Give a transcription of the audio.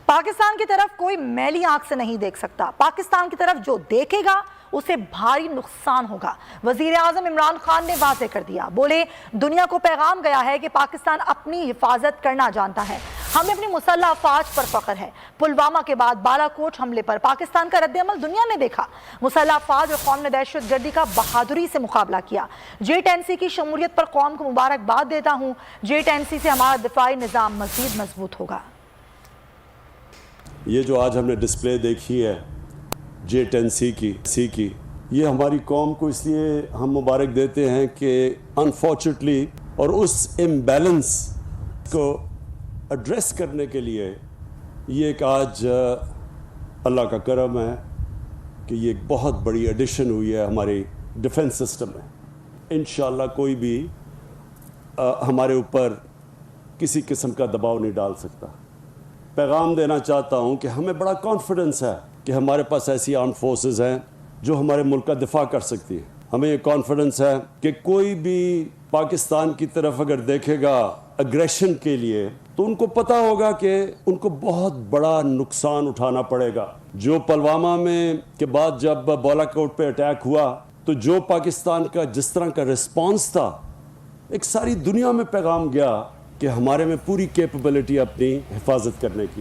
پاکستان کی طرف کوئی میلی آنکھ سے نہیں دیکھ سکتا. پاکستان کی طرف جو دیکھے گا اسے بھاری نقصان ہوگا. وزیر اعظم عمران خان نے واضح کر دیا. بولے دنیا کو پیغام گیا ہے کہ پاکستان اپنی حفاظت کرنا جانتا ہے. ہمیں اپنی مسلح افواج پر فخر ہے. پلوامہ کے بعد بالا کوٹ حملے پر پاکستان کا رد عمل دنیا نے دیکھا. مسلح افواج اور قوم نے دہشت گردی کا بہادری سے مقابلہ کیا. G10C کی شمولیت پر قوم کو مبارکباد دیتا ہوں. G10C سے ہمارا دفاعی نظام مزید مضبوط ہوگا. یہ جو آج ہم نے ڈسپلے دیکھی ہے G10C کی یہ ہماری قوم کو اس لیے ہم مبارک دیتے ہیں کہ انفارچونیٹلی اور اس امبیلنس کو ایڈریس کرنے کے لیے یہ ایک آج اللہ کا کرم ہے کہ یہ ایک بہت بڑی ایڈیشن ہوئی ہے ہماری ڈیفنس سسٹم میں. انشاءاللہ کوئی بھی ہمارے اوپر کسی قسم کا دباؤ نہیں ڈال سکتا. پیغام دینا چاہتا ہوں کہ ہمیں بڑا کانفیڈنس ہے کہ ہمارے پاس ایسی آرمڈ فورسز ہیں جو ہمارے ملک کا دفاع کر سکتی ہیں. ہمیں یہ کانفیڈنس ہے کہ کوئی بھی پاکستان کی طرف اگر دیکھے گا اگریشن کے لیے تو ان کو پتہ ہوگا کہ ان کو بہت بڑا نقصان اٹھانا پڑے گا. جو پلوامہ میں کے بعد جب بالا کوٹ پہ اٹیک ہوا تو جو پاکستان کا جس طرح کا رسپانس تھا ایک ساری دنیا میں پیغام گیا کہ ہمارے میں پوری کیپبلٹی اپنی حفاظت کرنے کی.